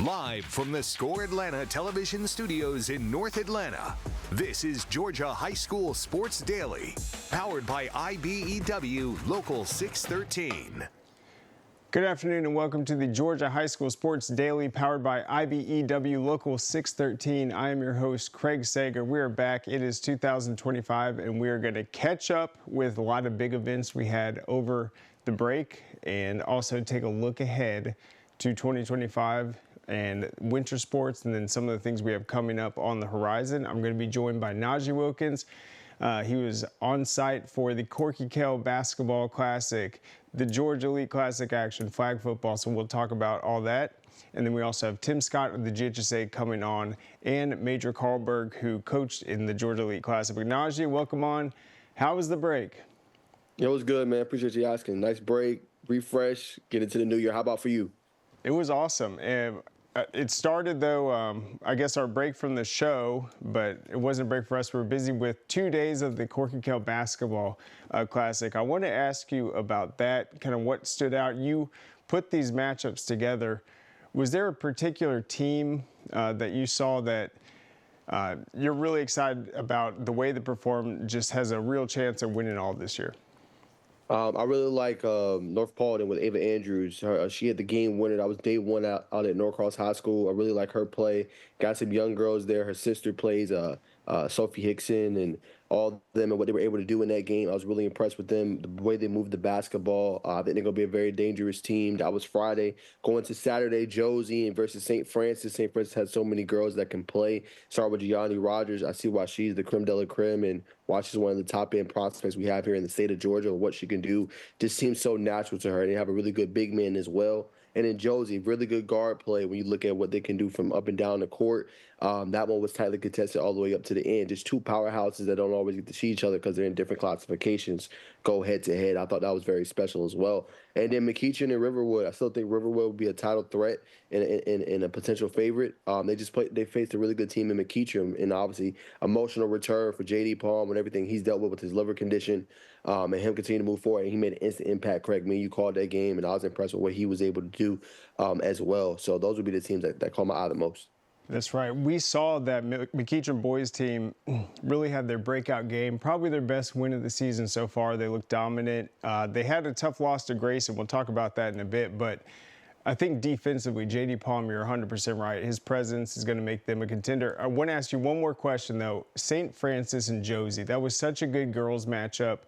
Live from the Score Atlanta television studios in North Atlanta, this is Georgia High School Sports Daily, powered by IBEW Local 613. Good afternoon and welcome to the Georgia High School Sports Daily, powered by IBEW Local 613. I am your host, Craig Sager. We are back. It is 2025, and we are going to catch up with a lot of big events we had over the break and also take a look ahead to 2025 and winter sports and then some of the things we have coming up on the horizon. I'm going to be joined by Najee Wilkins. He was on site for the Corky Kell Basketball Classic, the Georgia Elite Classic action, flag football, so we'll talk about all that. And then we also have Tim Scott of the GHSA coming on, and Major Carlberg, who coached in the Georgia Elite Classic. But Najee, welcome on. How was the break? It was good, man. Appreciate you asking. Nice break, refresh, get into the new year. How about for you? It was awesome. And it started, though, I guess our break from the show, but it wasn't a break for us. We were busy with 2 days of the Corky Kell Basketball Classic. I want to ask you about that, kind of what stood out. You put these matchups together. Was there a particular team that you saw that you're really excited about the way they performed, just has a real chance of winning all this year? I really like North Paulden with Ava Andrews. She had the game winner. That was day one out at Norcross High School. I really like her play. Got some young girls there. Her sister plays Sophie Hickson, and all of them and what they were able to do in that game. I was really impressed with them, the way they moved the basketball. I think they're going to be a very dangerous team. That was Friday. Going to Saturday, Josie versus St. Francis. St. Francis has so many girls that can play. Start with Gianni Rogers. I see why she's the creme de la creme, and why she's one of the top-end prospects we have here in the state of Georgia, and what she can do just seems so natural to her. And they have a really good big man as well. And then Josie, really good guard play when you look at what they can do from up and down the court. That one was tightly contested all the way up to the end. Just two powerhouses that don't always get to see each other because they're in different classifications go head-to-head. I thought that was very special as well. And then McEachern and Riverwood. I still think Riverwood will be a title threat and a potential favorite. They faced a really good team in McEachern, and obviously emotional return for J.D. Palm and everything he's dealt with his liver condition, and him continue to move forward. And he made an instant impact. Craig, you called that game, and I was impressed with what he was able to do as well. So those would be the teams that caught my eye the most. That's right. We saw that McEachern boys team really had their breakout game, probably their best win of the season so far. They looked dominant. They had a tough loss to Grayson. We'll talk about that in a bit. But I think defensively, J.D. Palm, you're 100% right. His presence is going to make them a contender. I want to ask you one more question, though. St. Francis and Josie, that was such a good girls matchup.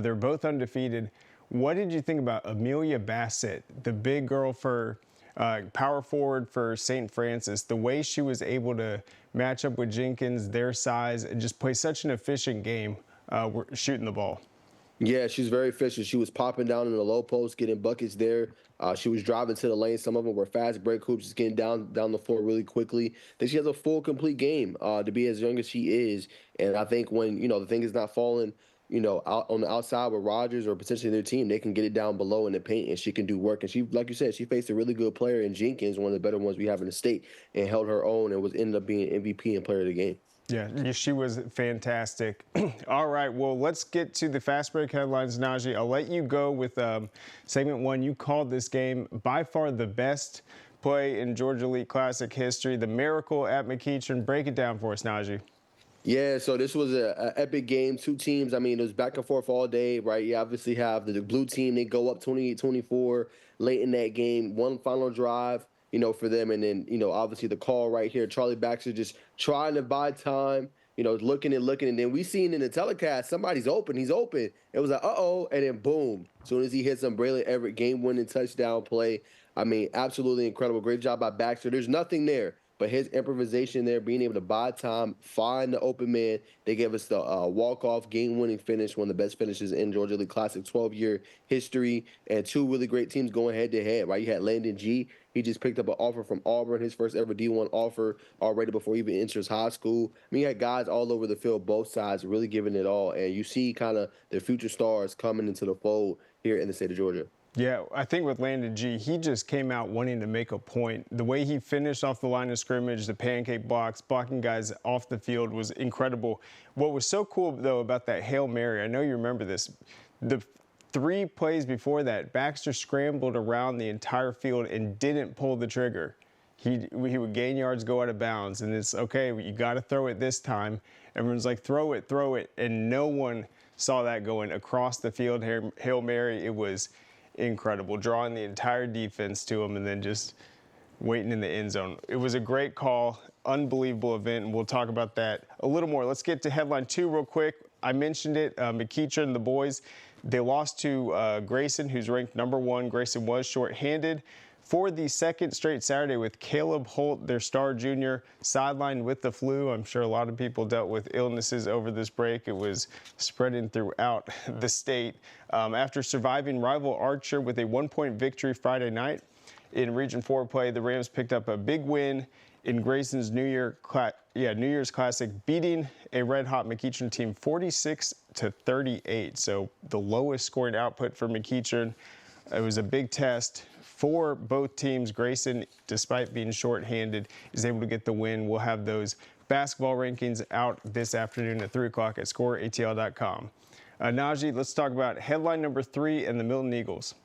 They're both undefeated. What did you think about Amelia Bassett, the big girl for power forward for St. Francis, the way she was able to match up with Jenkins, their size, and just play such an efficient game shooting the ball? Yeah, she's very efficient. She was popping down in the low post, getting buckets there. She was driving to the lane. Some of them were fast break hoops, just getting down the floor really quickly. Then she has a full, complete game to be as young as she is. And I think when, the thing is not falling, out on the outside with Rogers or potentially their team, they can get it down below in the paint, and she can do work. And she, like you said, she faced a really good player in Jenkins, one of the better ones we have in the state, and held her own and ended up being MVP and player of the game. Yeah, she was fantastic. All right, well, let's get to the fast break headlines, Najee. I'll let you go with segment one. You called this game by far the best play in Georgia Elite Classic history, the miracle at McEachern. Break it down for us, Najee. Yeah, so this was an epic game. Two teams, it was back and forth all day, right? You obviously have the blue team. They go up 28-24 late in that game. One final drive, for them. And then, obviously the call right here, Charlie Baxter just trying to buy time, looking. And then we seen in the telecast, somebody's open. He's open. It was like, uh-oh. And then boom, as soon as he hits some Braylon Everett game-winning touchdown play. Absolutely incredible. Great job by Baxter. There's nothing there. But his improvisation there, being able to buy time, find the open man, they gave us the walk-off game-winning finish, one of the best finishes in Georgia Elite Classic 12-year history, and two really great teams going head-to-head, right? You had Landon G. He just picked up an offer from Auburn, his first ever D1 offer already before he even enters high school. You had guys all over the field, both sides, really giving it all, and you see kind of the future stars coming into the fold here in the state of Georgia. Yeah, I think with Landon G, he just came out wanting to make a point. The way he finished off the line of scrimmage, the pancake blocks, blocking guys off the field was incredible. What was so cool, though, about that Hail Mary, I know you remember this, the 3 plays before that, Baxter scrambled around the entire field and didn't pull the trigger. he would gain yards, go out of bounds, and it's okay. You got to throw it this time. Everyone's like, throw it, and no one saw that going across the field. Hail Mary, it was incredible, drawing the entire defense to him and then just waiting in the end zone. It was a great call, unbelievable event, and we'll talk about that a little more. Let's get to headline 2 real quick. I mentioned it, McEachern, the boys, they lost to Grayson, who's ranked number 1. Grayson was shorthanded for the second straight Saturday with Caleb Holt, their star junior, sidelined with the flu. I'm sure a lot of people dealt with illnesses over this break. It was spreading throughout the state. After surviving rival Archer with a 1-point victory Friday night in Region 4 play, the Rams picked up a big win in Grayson's New Year's Classic, beating a red-hot McEachern team 46-38. So the lowest scoring output for McEachern. It was a big test for both teams. Grayson, despite being shorthanded, is able to get the win. We'll have those basketball rankings out this afternoon at 3 o'clock at scoreatl.com. Najee, let's talk about headline number 3 and the Milton Eagles.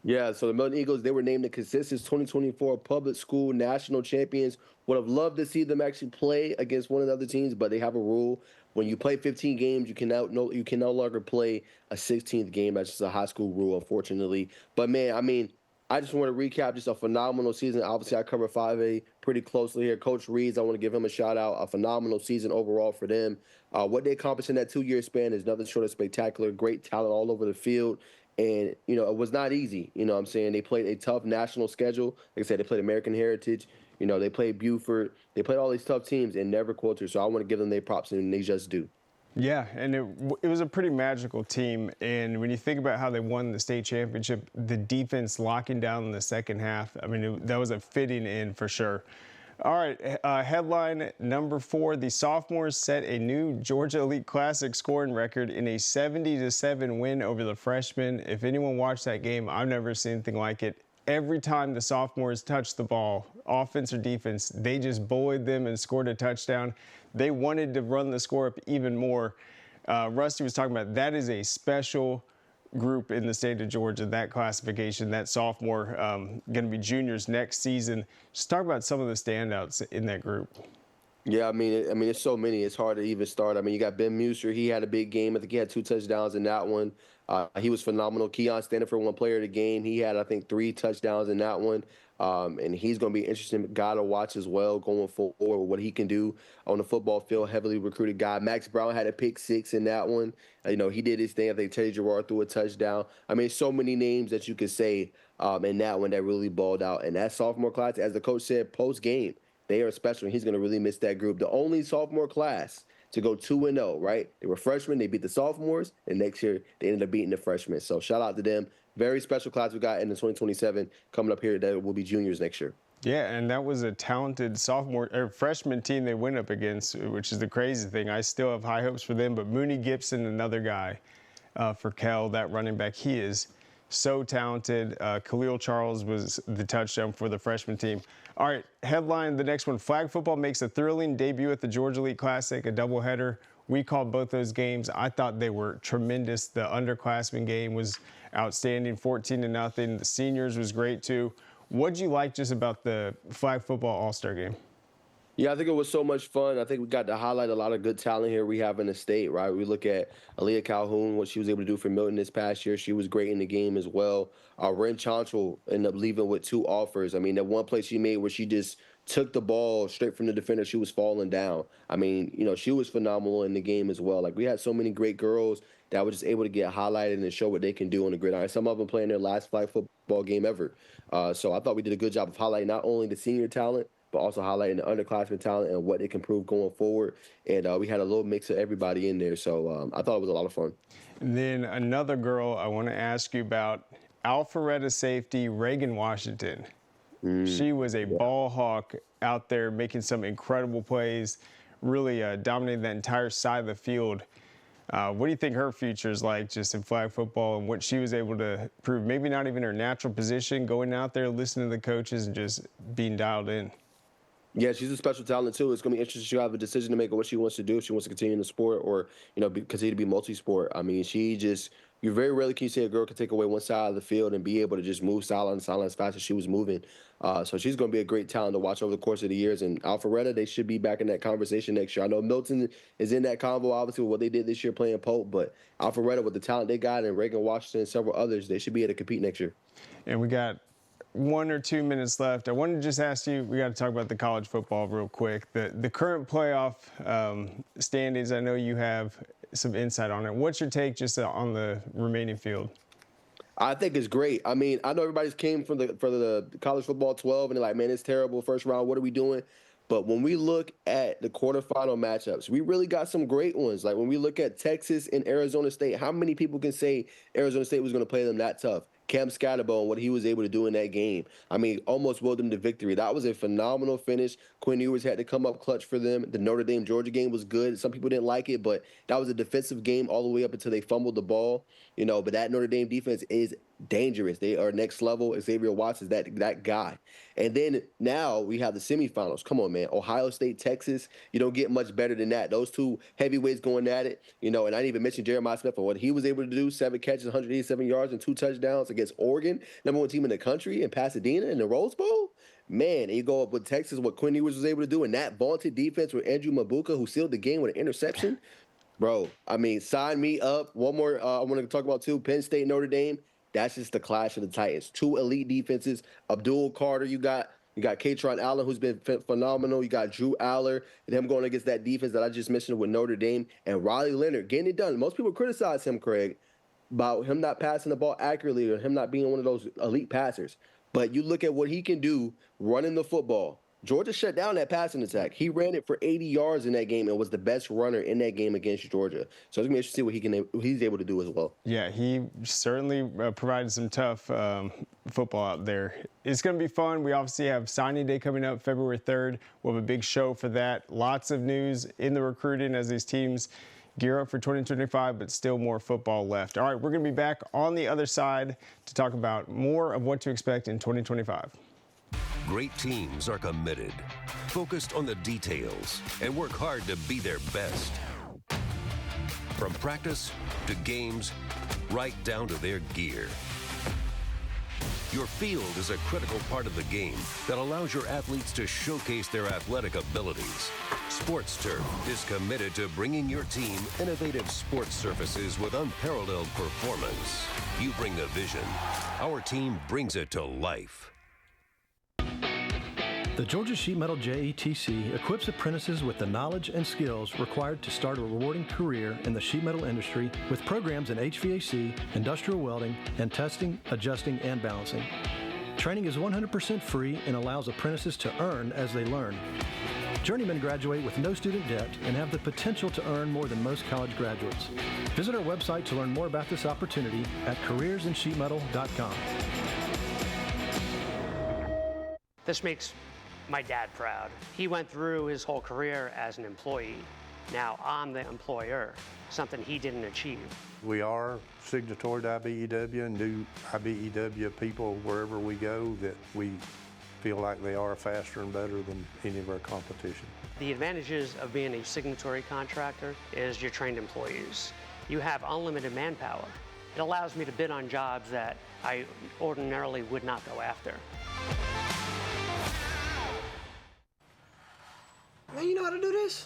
Yeah, so the Milton Eagles, they were named the Consistence 2024 Public School National Champions. Would have loved to see them actually play against one of the other teams, but they have a rule. When you play 15 games, you can no longer play a 16th game. That's just a high school rule, unfortunately. But, man, I mean, I just want to recap just a phenomenal season. Obviously, I cover 5A pretty closely here. Coach Reeds, I want to give him a shout-out. A phenomenal season overall for them. What they accomplished in that 2-year span is nothing short of spectacular. Great talent all over the field. And, it was not easy. You know what I'm saying? They played a tough national schedule. Like I said, they played American Heritage. They played Buford. They played all these tough teams and never quilted. So I want to give them their props, and they just do. Yeah, and it was a pretty magical team. And when you think about how they won the state championship, the defense locking down in the second half, I mean, that was a fitting end for sure. All right, headline number 4, the sophomores set a new Georgia Elite Classic scoring record in a 70-7 win over the freshmen. If anyone watched that game, I've never seen anything like it. Every time the sophomores touched the ball, offense or defense, they just bullied them and scored a touchdown. They wanted to run the score up even more. Rusty was talking about that is a special group in the state of Georgia, that classification, that sophomore, going to be juniors next season. Just talk about some of the standouts in that group. Yeah, I mean, it's so many. It's hard to even start. I mean, you got Ben Muser. He had a big game. I think he had 2 touchdowns in that one. He was phenomenal. Keon Stanford won player of the game. He had, I think, 3 touchdowns in that one. And he's going to be an interesting guy to watch as well going forward, what he can do on the football field. Heavily recruited guy. Max Brown had a pick 6 in that one. He did his thing. I think Teddy Gerard threw a touchdown. I mean, so many names that you could say in that one that really balled out. And that sophomore class, as the coach said, post-game, they are special, and he's going to really miss that group. The only sophomore class to go 2-0, right? They were freshmen. They beat the sophomores, and next year they ended up beating the freshmen. So shout out to them. Very special class we got in the 2027 coming up here that will be juniors next year. Yeah, and that was a talented freshman team they went up against, which is the crazy thing. I still have high hopes for them, but Mooney Gibson, another guy for Cal, that running back, he is so talented. Khalil Charles was the touchdown for the freshman team. All right, headline, the next one. Flag football makes a thrilling debut at the Georgia Elite Classic, a doubleheader. We called both those games. I thought they were tremendous. The underclassmen game was outstanding, 14-0. The seniors was great too. What did you like just about the flag football all-star game? Yeah, I think it was so much fun. I think we got to highlight a lot of good talent here we have in the state, right? We look at Aaliyah Calhoun, what she was able to do for Milton this past year. She was great in the game as well. Ren Chantrell ended up leaving with 2 offers. I mean, that one play she made where she just took the ball straight from the defender, she was falling down. I mean, she was phenomenal in the game as well. Like, we had so many great girls that were just able to get highlighted and show what they can do on the gridiron. Some of them playing their last flag football game ever. So I thought we did a good job of highlighting not only the senior talent, but also highlighting the underclassmen talent and what they can prove going forward. And we had a little mix of everybody in there. So I thought it was a lot of fun. And then another girl I want to ask you about, Alpharetta safety Reagan Washington. She was a ball hawk out there making some incredible plays, really dominating that entire side of the field. What do you think her future is like just in flag football and what she was able to prove? Maybe not even her natural position, going out there, listening to the coaches and just being dialed in. Yeah, she's a special talent too. It's gonna be interesting. She'll have a decision to make of what she wants to do. If she wants to continue in the sport or continue to be multi-sport. I mean, you very rarely can you say a girl can take away one side of the field and be able to just move sideline to sideline as fast as she was moving. So she's going to be a great talent to watch over the course of the years. And Alpharetta, they should be back in that conversation next year. I know Milton is in that convo, obviously, with what they did this year playing Pope, but Alpharetta, with the talent they got, and Reagan Washington and several others, they should be able to compete next year. And we got 1 or 2 minutes left. I wanted to just ask you, we got to talk about the college football real quick. The current playoff standings, I know you have some insight on it. What's your take just on the remaining field? I think it's great. I mean, I know everybody's came for the college football 12 and they're like, man, it's terrible first round. What are we doing? But when we look at the quarterfinal matchups, we really got some great ones. Like when we look at Texas and Arizona State, how many people can say Arizona State was going to play them that tough? Cam Scatterbo and what he was able to do in that game. I mean, almost willed them to victory. That was a phenomenal finish. Quinn Ewers had to come up clutch for them. The Notre Dame-Georgia game was good. Some people didn't like it, but that was a defensive game all the way up until they fumbled the ball. But that Notre Dame defense is dangerous. They are next level. Xavier Watts is that guy. And then now we have the semifinals. Come on, man. Ohio State, Texas. You don't get much better than that. Those two heavyweights going at it. And I didn't even mention Jeremiah Smith and what he was able to do. 7 catches, 187 yards, and 2 touchdowns against Oregon, #1 team in the country, in Pasadena in the Rose Bowl. Man, and you go up with Texas, what Quinn Ewers was able to do, and that vaunted defense with Andrew Mabuka, who sealed the game with an interception. Bro, I mean, sign me up. One more I want to talk about, too, Penn State, Notre Dame. That's just the clash of the Titans. 2 elite defenses. Abdul Carter, you got Katron Allen, who's been phenomenal. You got Drew Aller, and him going against that defense that I just mentioned with Notre Dame. And Riley Leonard getting it done. Most people criticize him, Craig, about him not passing the ball accurately or him not being one of those elite passers. But you look at what he can do running the football. Georgia shut down that passing attack. He ran it for 80 yards in that game and was the best runner in that game against Georgia. So it's going to be interesting to see what he's able to do as well. Yeah, he certainly provided some tough football out there. It's going to be fun. We obviously have signing day coming up February 3rd. We'll have a big show for that. Lots of news in the recruiting as these teams gear up for 2025, but still more football left. All right, we're going to be back on the other side to talk about more of what to expect in 2025. Great teams are committed, focused on the details, and work hard to be their best. From practice to games, right down to their gear. Your field is a critical part of the game that allows your athletes to showcase their athletic abilities. Sports Turf is committed to bringing your team innovative sports surfaces with unparalleled performance. You bring the vision. Our team brings it to life. The Georgia Sheet Metal JETC equips apprentices with the knowledge and skills required to start a rewarding career in the sheet metal industry with programs in HVAC, industrial welding, and testing, adjusting, and balancing. Training is 100% free and allows apprentices to earn as they learn. Journeymen graduate with no student debt and have the potential to earn more than most college graduates. Visit our website to learn more about this opportunity at careersinsheetmetal.com. This makes my dad proud. He went through his whole career as an employee. Now I'm the employer, something he didn't achieve. We are signatory to IBEW and do IBEW people wherever we go that we feel like they are faster and better than any of our competition. The advantages of being a signatory contractor is you're trained employees. You have unlimited manpower. It allows me to bid on jobs that I ordinarily would not go after. Man, you know how to do this?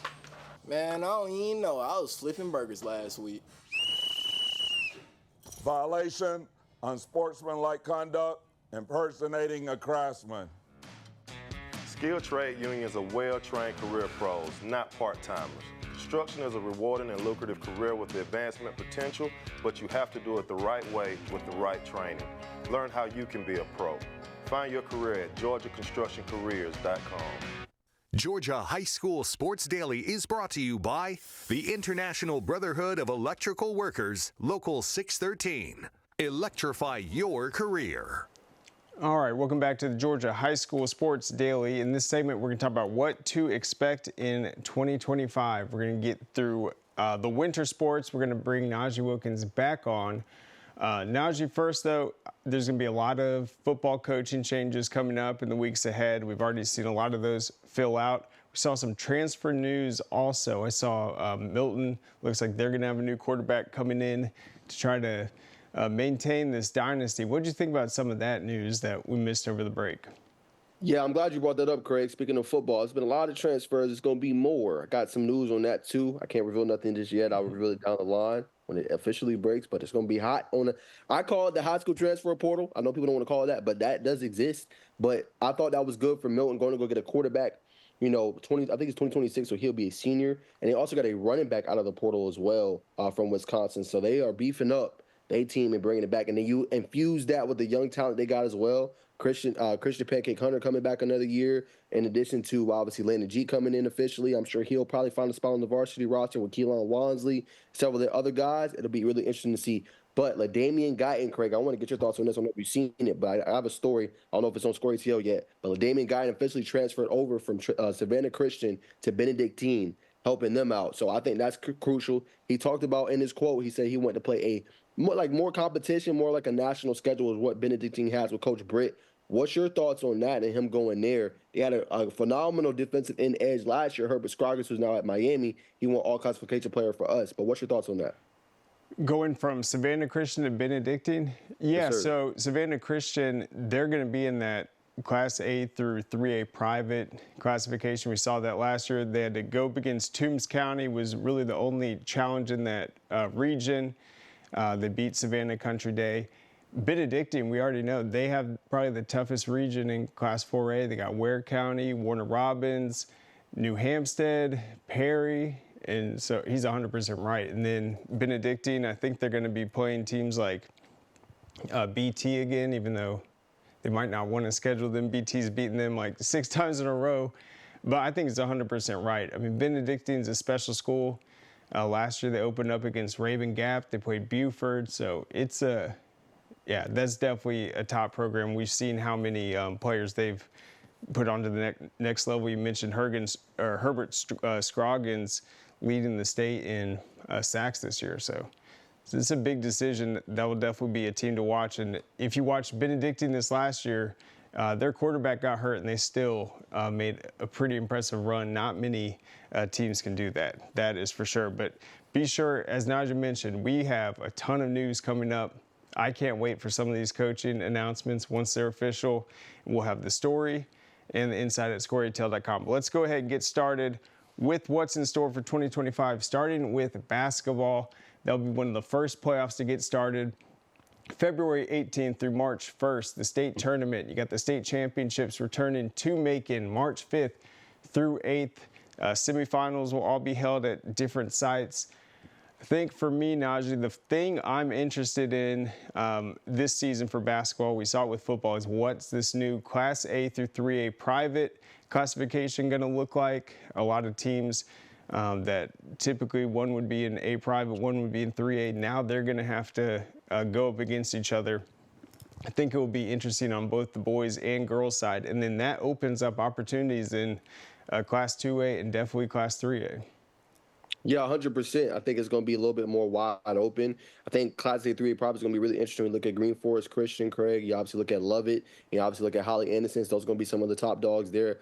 Man, I don't even know. I was flipping burgers last week. Violation, unsportsmanlike conduct, impersonating a craftsman. Skilled trade unions are well-trained career pros, not part-timers. Construction is a rewarding and lucrative career with the advancement potential, but you have to do it the right way with the right training. Learn how you can be a pro. Find your career at GeorgiaConstructionCareers.com. Georgia High School Sports Daily is brought to you by the International Brotherhood of Electrical Workers, Local 613. Electrify your career. All right, welcome back to the Georgia High School Sports Daily. In this segment, we're going to talk about what to expect in 2025. We're going to get through the winter sports. We're going to bring Najee Wilkins back on. Najee, first, though, there's going to be a lot of football coaching changes coming up in the weeks ahead. We've already seen a lot of those fill out. We saw some transfer news also. I saw Milton. Looks like they're going to have a new quarterback coming in to try to maintain this dynasty. What did you think about some of that news that we missed over the break? Yeah, I'm glad you brought that up, Craig. Speaking of football, it's been a lot of transfers. It's going to be more. I got some news on that, too. I can't reveal nothing just yet. I'll reveal it down the line when it officially breaks, but it's going to be hot I call it the high school transfer portal. I know people don't want to call it that, but that does exist. But I thought that was good for Milton going to go get a quarterback. I think it's 2026, so he'll be a senior. And they also got a running back out of the portal as well from Wisconsin. So they are beefing up their team and bringing it back. And then you infuse that with the young talent they got as well. Christian Pancake Hunter coming back another year, in addition to obviously Landon G coming in officially. I'm sure he'll probably find a spot on the varsity roster with Keelan Wansley, several of the other guys. It'll be really interesting to see. But LaDainian Guyton, Craig, I want to get your thoughts on this. I don't know if you've seen it, but I have a story. I don't know if it's on Score ATL yet, but LaDainian Guyton officially transferred over from Savannah Christian to Benedictine, helping them out. So I think that's crucial. He talked about in his quote, he said he wanted to play more competition, more like a national schedule is what Benedictine has with Coach Britt. What's your thoughts on that and him going there? They had a phenomenal defensive end edge last year. Herbert Scroggins, who's now at Miami, he won all classification player for us. But what's your thoughts on that? Going from Savannah Christian to Benedictine? Yeah, Yes, so Savannah Christian, they're going to be in that Class A through 3A private classification. We saw that last year. They had to go up against Toombs County, was really the only challenge in that region. They beat Savannah Country Day. Benedictine, we already know, they have probably the toughest region in Class 4A. They got Ware County, Warner Robins, New Hampstead, Perry, and so he's 100% right. And then Benedictine, I think they're going to be playing teams like BT again, even though they might not want to schedule them. BT's beaten them like 6 times in a row. But I think it's 100% right. I mean, Benedictine's a special school. Last year they opened up against Raven Gap. They played Buford. So it's yeah, that's definitely a top program. We've seen how many players they've put onto the next level. You mentioned Herbert Scroggins leading the state in sacks this year. So it's a big decision. That will definitely be a team to watch. And if you watched Benedictine this last year, their quarterback got hurt, and they still made a pretty impressive run. Not many teams can do that. That is for sure. But be sure, as Najee mentioned, we have a ton of news coming up. I can't wait for some of these coaching announcements once they're official. We'll have the story and the inside at scoreatl.com. Let's go ahead and get started with what's in store for 2025, starting with basketball. That'll be one of the first playoffs to get started. February 18th through March 1st, the state tournament. You got the state championships returning to Macon March 5th through 8th. Semifinals will all be held at different sites. I think for me, Najee, the thing I'm interested in this season for basketball, we saw it with football, is what's this new Class A through 3A private classification going to look like? A lot of teams that typically one would be in A private, one would be in 3A. Now they're going to have to go up against each other. I think it will be interesting on both the boys and girls side. And then that opens up opportunities in Class 2A and definitely Class 3A. Yeah, 100%. I think it's going to be a little bit more wide open. I think Class A3 probably is going to be really interesting. We look at Green Forest Christian, Craig. You obviously look at Lovett. You obviously look at Holly Innocence. Those are going to be some of the top dogs there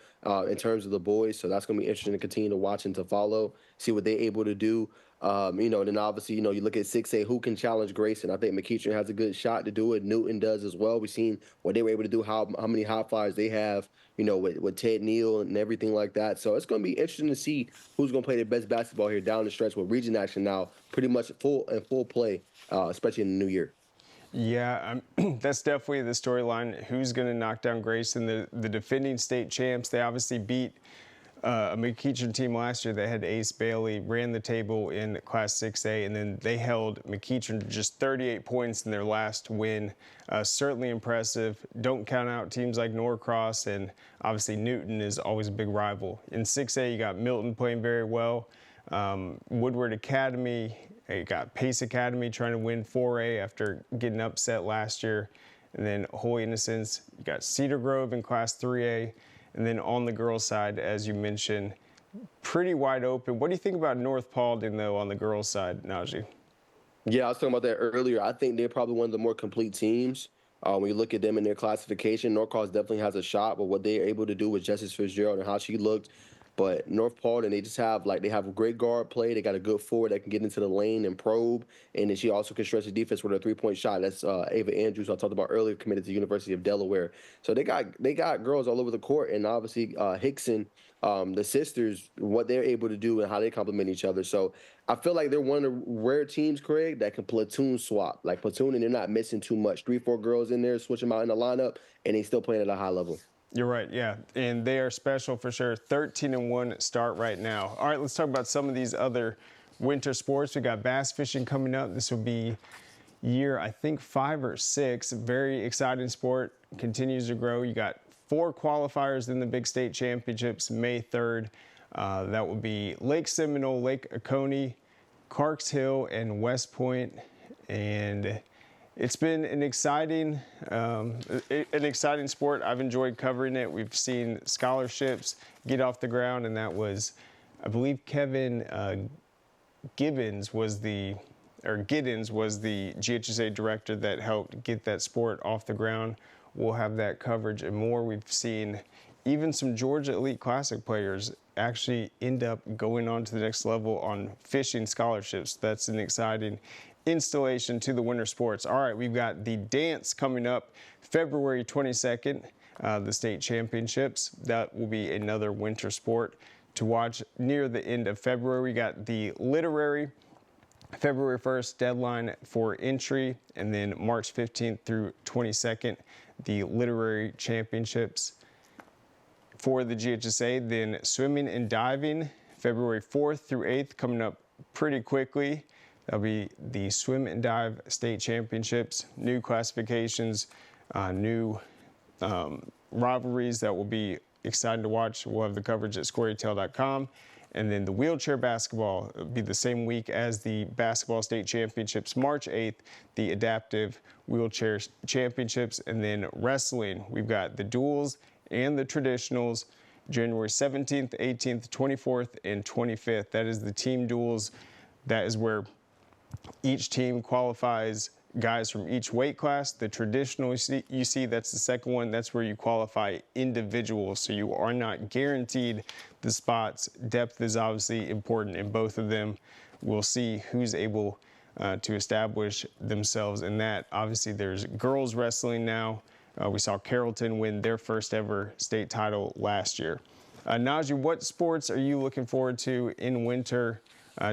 in terms of the boys. So that's going to be interesting to continue to watch and to follow, see what they're able to do. And then obviously, you look at 6A, who can challenge Grayson. I think McEachern has a good shot to do it. Newton does as well. We've seen what they were able to do, how many high flyers they have, with Ted Neal and everything like that. So it's going to be interesting to see who's going to play their best basketball here down the stretch with region action now pretty much full play, especially in the new year. Yeah, that's definitely the storyline. Who's going to knock down Grayson? The defending state champs, they obviously beat a McEachern team last year that had Ace Bailey, ran the table in Class 6A, and then they held McEachern to just 38 points in their last win. Certainly impressive. Don't count out teams like Norcross, and obviously Newton is always a big rival. In 6A, you got Milton playing very well. Woodward Academy, you got Pace Academy trying to win 4A after getting upset last year. And then Holy Innocents, you got Cedar Grove in Class 3A. And then on the girls' side, as you mentioned, pretty wide open. What do you think about North Paulding, though, on the girls' side, Najee? Yeah, I was talking about that earlier. I think they're probably one of the more complete teams. When you look at them in their classification, North Carolina definitely has a shot, but what they're able to do with Justice Fitzgerald and how she looked. But North Paulding, they just have they have a great guard play. They got a good forward that can get into the lane and probe, and then she also can stretch the defense with a 3-point shot. That's Ava Andrews, I talked about earlier, committed to the University of Delaware. So they got girls all over the court, and obviously Hickson, the sisters, what they're able to do and how they complement each other. So I feel like they're one of the rare teams, Craig, that can platoon swap. Like platoon, and they're not missing too much. 3-4 girls in there, switch them out in the lineup, and they still playing at a high level. You're right, yeah, and they are special for sure. 13-1 start right now. All right, let's talk about some of these other winter sports. We got bass fishing coming up. This will be year, I think, 5 or 6. Very exciting sport, continues to grow. You got 4 qualifiers in the big state championships May 3rd. That will be Lake Seminole, Lake Oconee, Clarks Hill, and West Point. And it's been an exciting sport. I've enjoyed covering it. We've seen scholarships get off the ground, and that was, I believe, Kevin Giddens was the GHSA director that helped get that sport off the ground. We'll have that coverage and more. We've seen even some Georgia Elite Classic players actually end up going on to the next level on fishing scholarships. That's an exciting installation to the winter sports. All right, we've got the dance coming up February 22nd, the state championships. That will be another winter sport to watch near the end of February. We got the literary February 1st deadline for entry, and then March 15th through 22nd, the literary championships for the GHSA. Then swimming and diving, February 4th through 8th, coming up pretty quickly. That'll be the swim and dive state championships, new classifications, new rivalries that will be exciting to watch. We'll have the coverage at squaretail.com. And then the wheelchair basketball will be the same week as the basketball state championships, March 8th, the adaptive wheelchair championships. And then wrestling, we've got the duals and the traditionals, January 17th, 18th, 24th, and 25th. That is the team duels. That is where each team qualifies guys from each weight class. The traditional you see, that's the second one. That's where you qualify individuals, so you are not guaranteed the spots. Depth is obviously important in both of them. We'll see who's able to establish themselves in that. Obviously, there's girls wrestling now. We saw Carrollton win their first ever state title last year. Najee, what sports are you looking forward to in winter?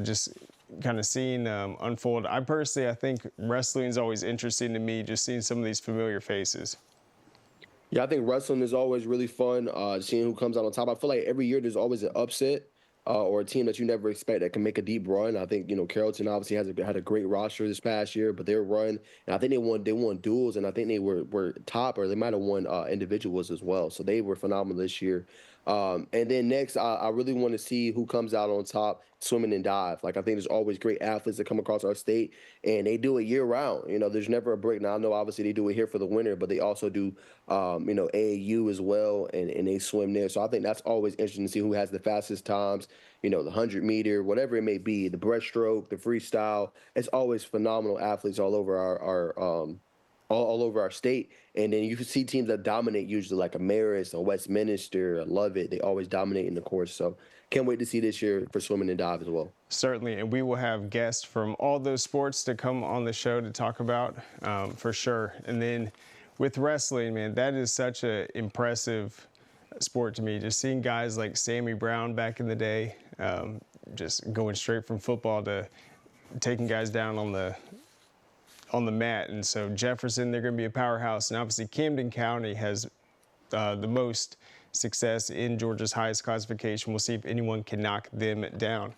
Just kind of seeing unfold. I think wrestling is always interesting to me, just seeing some of these familiar faces. Yeah, I think wrestling is always really fun, seeing who comes out on top. I feel like every year there's always an upset or a team that you never expect that can make a deep run. I think, Carrollton obviously had a great roster this past year, but their run, and I think they won duels, and I think they were top, or they might have won individuals as well. So they were phenomenal this year. And then next, I really want to see who comes out on top swimming and dive. Like, I think there's always great athletes that come across our state, and they do it year round. There's never a break. Now, I know obviously they do it here for the winter, but they also do, AAU as well, and they swim there. So I think that's always interesting to see who has the fastest times, the 100-meter, whatever it may be, the breaststroke, the freestyle. It's always phenomenal athletes all over all over our state. And then you see teams that dominate usually, like a Marist, a Westminster, a Lovett. They always dominate in the course. So can't wait to see this year for swimming and dive as well. Certainly, and we will have guests from all those sports to come on the show to talk about for sure. And then with wrestling, man, that is such an impressive sport to me. Just seeing guys like Sammy Brown back in the day, just going straight from football to taking guys down on the mat. And so Jefferson, they're going to be a powerhouse. And obviously Camden County has the most success in Georgia's highest classification. We'll see if anyone can knock them down.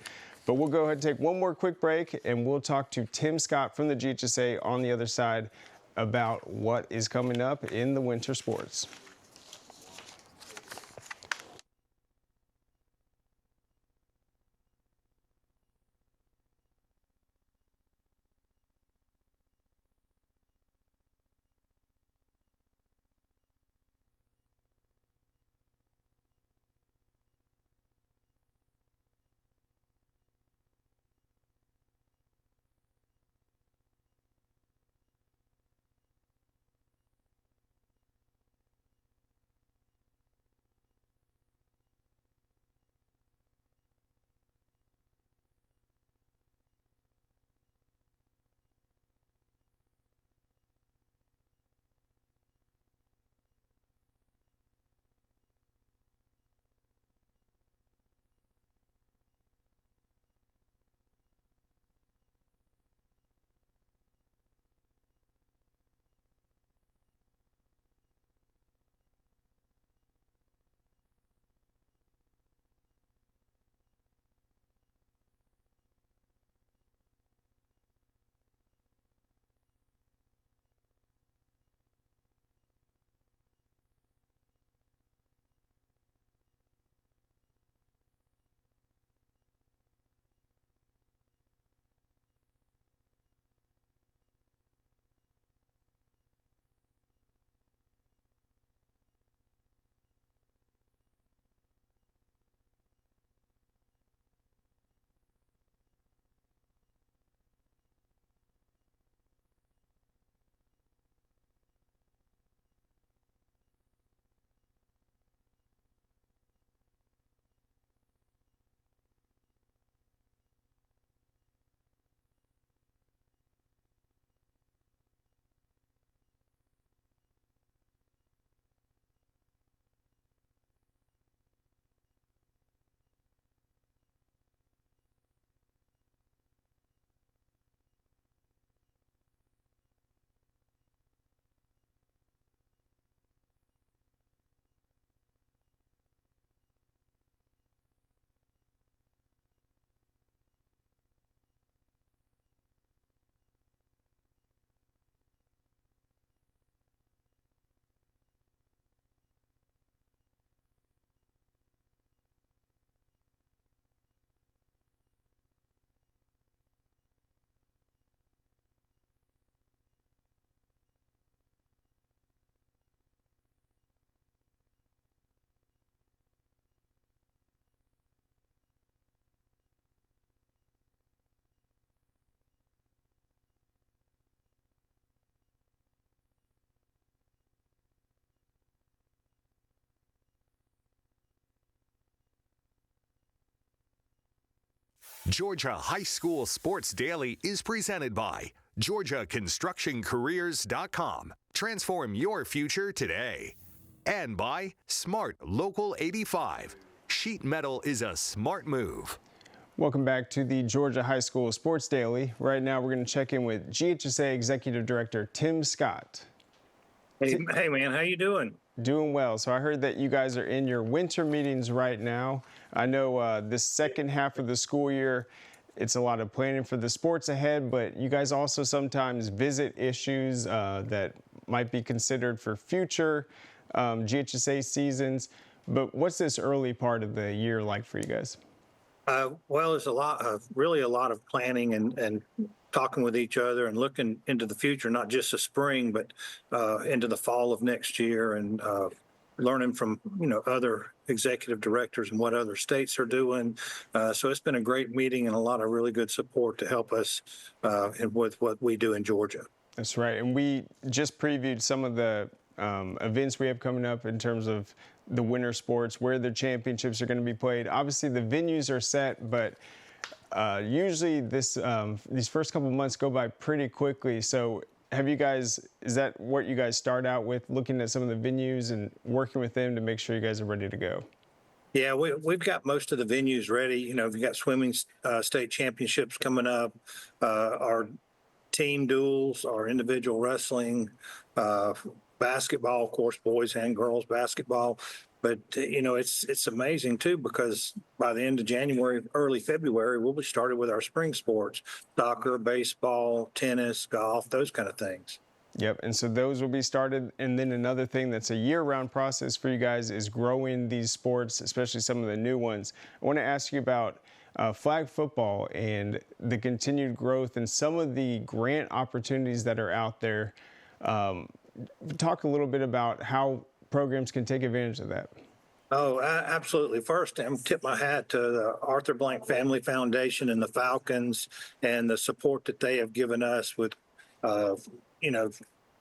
But we'll go ahead and take one more quick break, and we'll talk to Tim Scott from the GHSA on the other side about what is coming up in the winter sports. Georgia High School Sports Daily is presented by GeorgiaConstructionCareers.com. Transform your future today. And by Smart Local 85. Sheet metal is a smart move. Welcome back to the Georgia High School Sports Daily. Right now we're going to check in with GHSA Executive Director Tim Scott. Hey man, how you doing? Doing well. So I heard that you guys are in your winter meetings right now. I know this second half of the school year, it's a lot of planning for the sports ahead, but you guys also sometimes visit issues that might be considered for future GHSA seasons. But what's this early part of the year like for you guys? Well, there's really a lot of planning and talking with each other and looking into the future, not just the spring, but into the fall of next year, and learning from other executive directors and what other states are doing. So it's been a great meeting and a lot of really good support to help us with what we do in Georgia. That's right, and we just previewed some of the events we have coming up in terms of the winter sports, where the championships are going to be played. Obviously, the venues are set, but usually these first couple of months go by pretty quickly. So is that what you guys start out with, looking at some of the venues and working with them to make sure you guys are ready to go? Yeah, we've got most of the venues ready. We've got swimming state championships coming up, our team duels, our individual wrestling, basketball, of course, boys and girls basketball. But, it's amazing, too, because by the end of January, early February, we'll be started with our spring sports, soccer, baseball, tennis, golf, those kind of things. Yep, and so those will be started. And then another thing that's a year-round process for you guys is growing these sports, especially some of the new ones. I want to ask you about flag football and the continued growth and some of the grant opportunities that are out there. Talk a little bit about how programs can take advantage of that. Oh, absolutely. First, I'm tip my hat to the Arthur Blank Family Foundation and the Falcons and the support that they have given us with,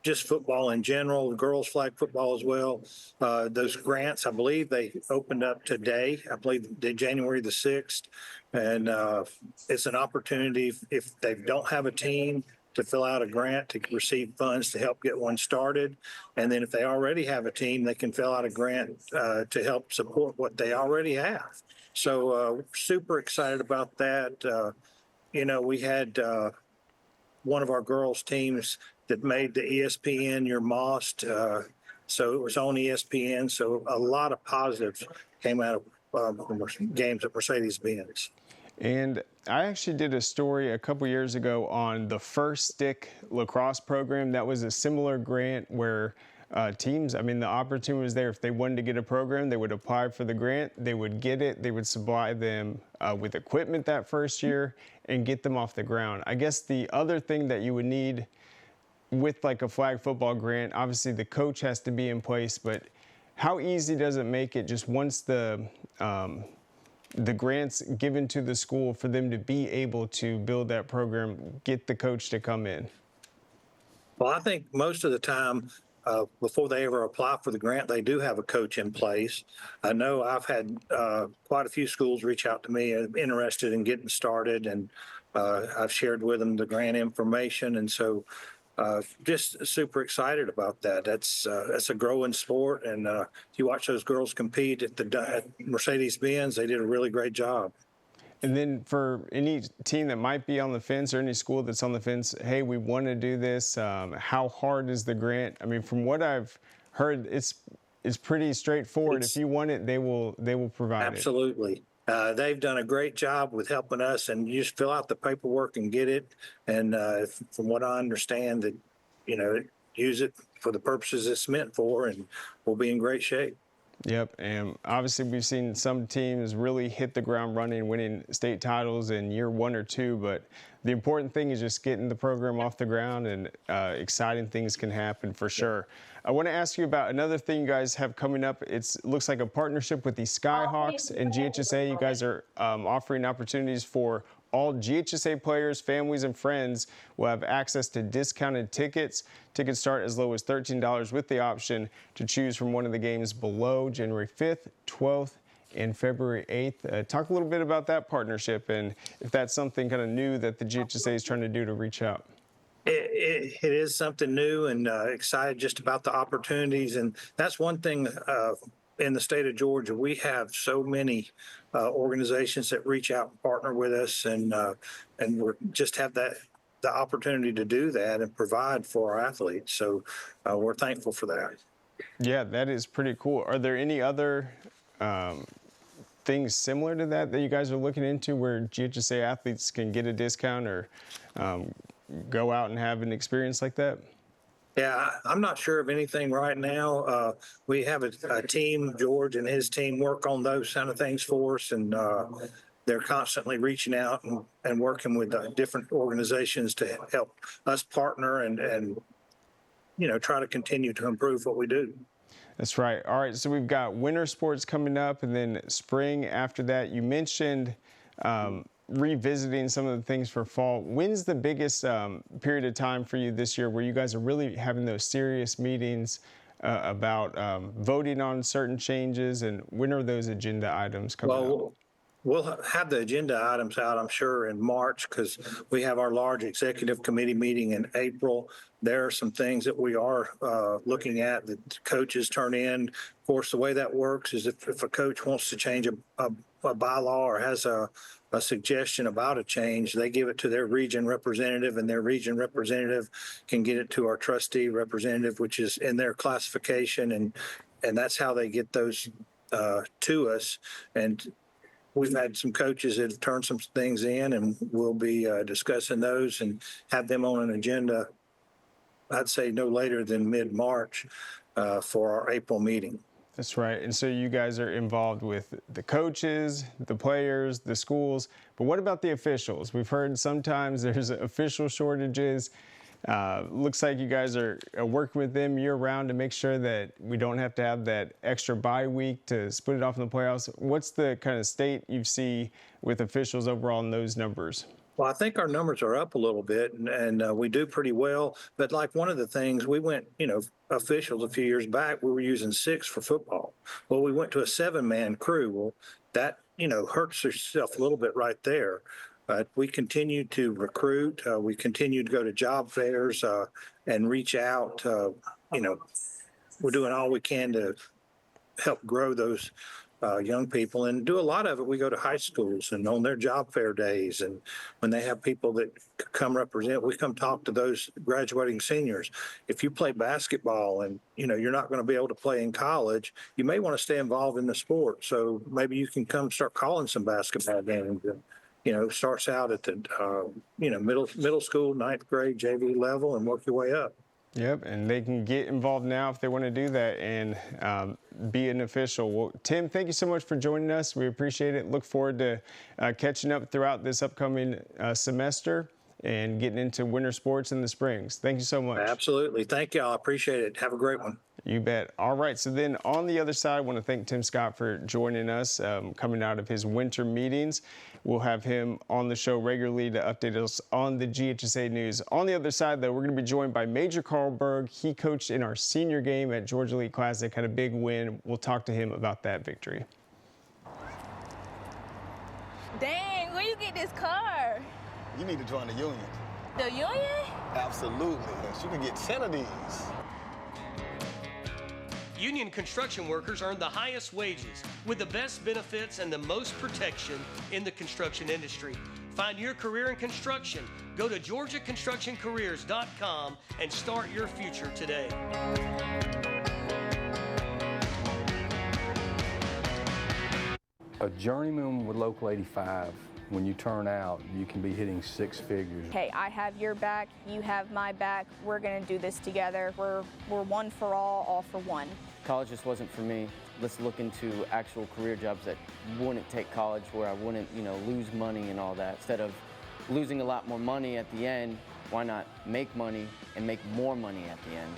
just football in general, girls flag football as well. Those grants, I believe they opened up today. I believe January the 6th. And it's an opportunity if they don't have a team to fill out a grant to receive funds to help get one started. And then if they already have a team, they can fill out a grant to help support what they already have. So super excited about that. We had one of our girls' teams that made the ESPN Your Most. So it was on ESPN. So a lot of positives came out of games at Mercedes-Benz. And I actually did a story a couple years ago on the First Stick lacrosse program. That was a similar grant where teams, the opportunity was there. If they wanted to get a program, they would apply for the grant, they would get it, they would supply them with equipment that first year and get them off the ground. I guess the other thing that you would need with like a flag football grant, obviously the coach has to be in place, but how easy does it make it just once the grants given to the school for them to be able to build that program, get the coach to come in? Well, I think most of the time, before they ever apply for the grant, they do have a coach in place. I know I've had quite a few schools reach out to me interested in getting started, and I've shared with them the grant information. And so just super excited about that. That's a growing sport. And if you watch those girls compete at Mercedes-Benz, they did a really great job. And then for any team that might be on the fence or any school that's on the fence, hey, we want to do this. How hard is the grant? From what I've heard, it's pretty straightforward. If you want it, they will provide it. Absolutely. They've done a great job with helping us, and you just fill out the paperwork and get it. And from what I understand, that use it for the purposes it's meant for, and we'll be in great shape. Yep, and obviously we've seen some teams really hit the ground running, winning state titles in year 1 or 2, but the important thing is just getting the program off the ground, and exciting things can happen for sure. I want to ask you about another thing you guys have coming up. It looks like a partnership with the Skyhawks and GHSA. You guys are offering opportunities for all GHSA players, families, and friends will have access to discounted tickets. Tickets start as low as $13 with the option to choose from one of the games below, January 5th, 12th, and February 8th. Talk a little bit about that partnership and if that's something kind of new that the GHSA is trying to do to reach out. It is something new, and excited just about the opportunities. And that's one thing in the state of Georgia. We have so many organizations that reach out and partner with us, and we just have the opportunity to do that and provide for our athletes. So we're thankful for that. Yeah, that is pretty cool. Are there any other things similar to that you guys are looking into where GHSA athletes can get a discount or go out and have an experience like that? Yeah, I'm not sure of anything right now. We have a team, George and his team work on those kind of things for us, and they're constantly reaching out and working with different organizations to help us partner and try to continue to improve what we do. That's right. All right, so we've got winter sports coming up and then spring after that. You mentioned revisiting some of the things for fall. When's the biggest period of time for you this year where you guys are really having those serious meetings about voting on certain changes, and when are those agenda items coming up? We'll have the agenda items out, I'm sure, in March, because we have our large executive committee meeting in April. There are some things that we are looking at that coaches turn in. Of course, the way that works is if a coach wants to change a bylaw or has a suggestion about a change, they give it to their region representative, and their region representative can get it to our trustee representative, which is in their classification, and that's how they get those to us. And we've had some coaches that have turned some things in, and we'll be discussing those and have them on an agenda, I'd say no later than mid-March for our April meeting. That's right. And so you guys are involved with the coaches, the players, the schools. But what about the officials? We've heard sometimes there's official shortages. Looks like you guys are working with them year-round to make sure that we don't have to have that extra bye week to split it off in the playoffs. What's the kind of state you see with officials overall in those numbers? Well, I think our numbers are up a little bit, and we do pretty well. But like one of the things, we went, officials a few years back, we were using 6 for football. Well, we went to a 7-man crew. Well, that, hurts yourself a little bit right there. But we continue to recruit. We continue to go to job fairs and reach out. We're doing all we can to help grow those young people, and do a lot of it. We go to high schools and on their job fair days, and when they have people that come represent, we come talk to those graduating seniors. If you play basketball and you're not going to be able to play in college, you may want to stay involved in the sport. So maybe you can come start calling some basketball games. Starts out at the middle school, 9th grade, JV level, and work your way up. Yep, and they can get involved now if they want to do that and be an official. Well, Tim, thank you so much for joining us. We appreciate it. Look forward to catching up throughout this upcoming semester and getting into winter sports in the springs. Thank you so much. Absolutely. Thank you all. I appreciate it. Have a great one. You bet. All right, so then on the other side, I want to thank Tim Scott for joining us, coming out of his winter meetings. We'll have him on the show regularly to update us on the GHSA news. On the other side, though, we're going to be joined by Major Carlberg. He coached in our senior game at Georgia Elite Classic, had a big win. We'll talk to him about that victory. Dang, where you get this car? You need to join the union. The union? Absolutely. You can get 10 of these. Union construction workers earn the highest wages with the best benefits and the most protection in the construction industry. Find your career in construction. Go to GeorgiaConstructionCareers.com and start your future today. A journeyman with Local 85, when you turn out, you can be hitting 6 figures. Hey, I have your back, you have my back. We're gonna do this together. We're one for all for one. College just wasn't for me. Let's look into actual career jobs that wouldn't take college, where I wouldn't, lose money and all that. Instead of losing a lot more money at the end, why not make money and make more money at the end?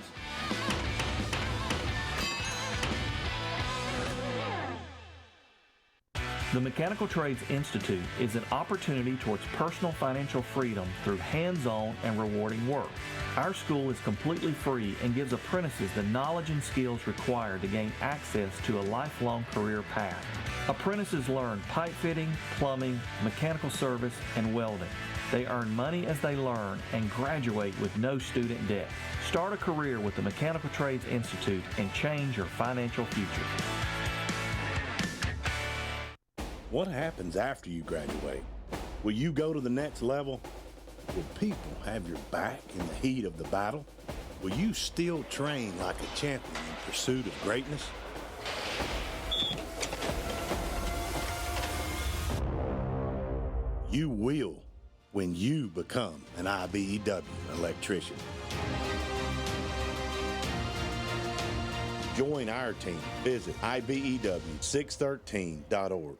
The Mechanical Trades Institute is an opportunity towards personal financial freedom through hands-on and rewarding work. Our school is completely free and gives apprentices the knowledge and skills required to gain access to a lifelong career path. Apprentices learn pipe fitting, plumbing, mechanical service, and welding. They earn money as they learn and graduate with no student debt. Start a career with the Mechanical Trades Institute and change your financial future. What happens after you graduate? Will you go to the next level? Will people have your back in the heat of the battle? Will you still train like a champion in pursuit of greatness? You will when you become an IBEW electrician. Join our team. Visit IBEW613.org.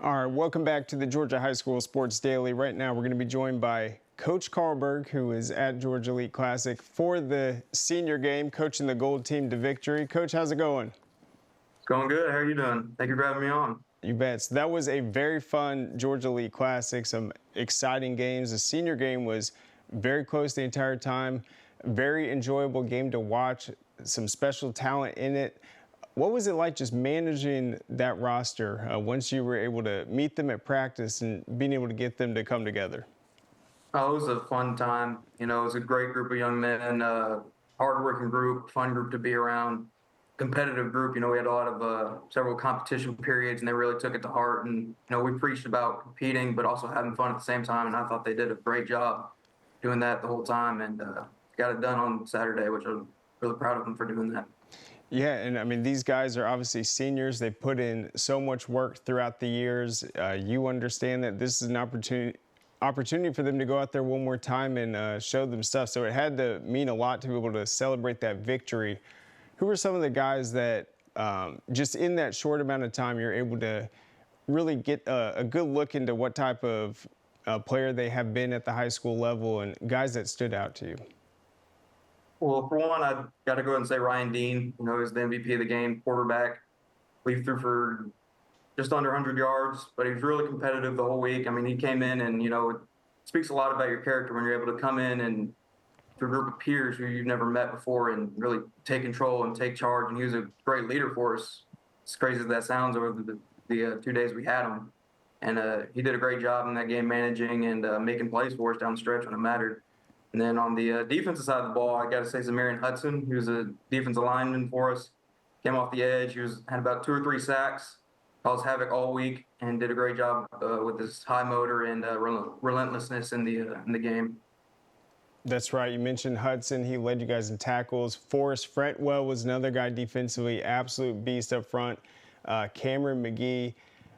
All right, welcome back to the Georgia High School Sports Daily. Right now, we're going to be joined by Coach Carlberg, who is at Georgia Elite Classic for the senior game, coaching the Gold Team to victory. Coach, how's it going? It's going good. How are you doing? Thank you for having me on. You bet. So that was a very fun Georgia Elite Classic, some exciting games. The senior game was very close the entire time, very enjoyable game to watch, some special talent in it. What was it like just managing that roster once you were able to meet them at practice and being able to get them to come together? Oh, it was a fun time. You know, it was a great group of young men, hardworking group, fun group to be around, competitive group. You know, we had a lot of several competition periods, and they really took it to heart. And, you know, we preached about competing, but also having fun at the same time. And I thought they did a great job doing that the whole time, and got it done on Saturday, which I'm really proud of them for doing that. Yeah, and I mean, these guys are obviously seniors. They put in so much work throughout the years. You understand that this is an opportunity for them to go out there one more time and show them stuff. So it had to mean a lot to be able to celebrate that victory. Who were some of the guys that just in that short amount of time you're able to really get a good look into what type of player they have been at the high school level and guys that stood out to you? Well, for one, I've got to go ahead and say Ryan Dean. You know, he's the MVP of the game, quarterback. We threw for just under 100 yards, but he was really competitive the whole week. I mean, he came in and, you know, it speaks a lot about your character when you're able to come in and to a group of peers who you've never met before and really take control and take charge. And he was a great leader for us, as crazy as that sounds, over the 2 days we had him. And he did a great job in that game managing and making plays for us down the stretch when it mattered. And then on the defensive side of the ball, I got to say Zamarian Hudson, who was a defensive lineman for us, came off the edge. He had about 2 or 3 sacks, caused havoc all week, and did a great job with his high motor and relentlessness in the game. That's right. You mentioned Hudson. He led you guys in tackles. Forrest Fretwell was another guy defensively, absolute beast up front. Cameron McGee. I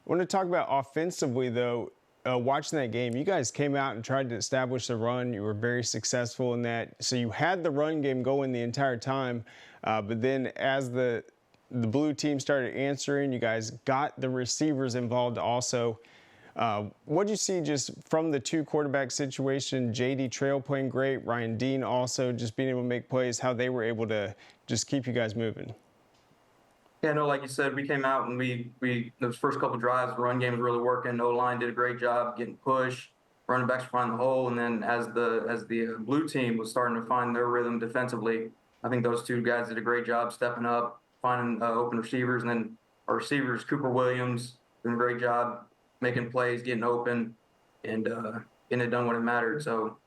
want to talk about offensively, though. Watching that game, you guys came out and tried to establish the run. You were very successful in that. So you had the run game going the entire time. But then as the blue team started answering, you guys got the receivers involved also. What did you see just from the 2 quarterback situation? J.D. Trail playing great, Ryan Dean also just being able to make plays, how they were able to just keep you guys moving. Yeah, no, like you said, we came out and we those first couple drives, the run game was really working. O-line did a great job getting push, running backs finding the hole, and then as the blue team was starting to find their rhythm defensively, I think those 2 guys did a great job stepping up, finding open receivers, and then our receivers, Cooper Williams, doing a great job making plays, getting open, and getting it done when it mattered. So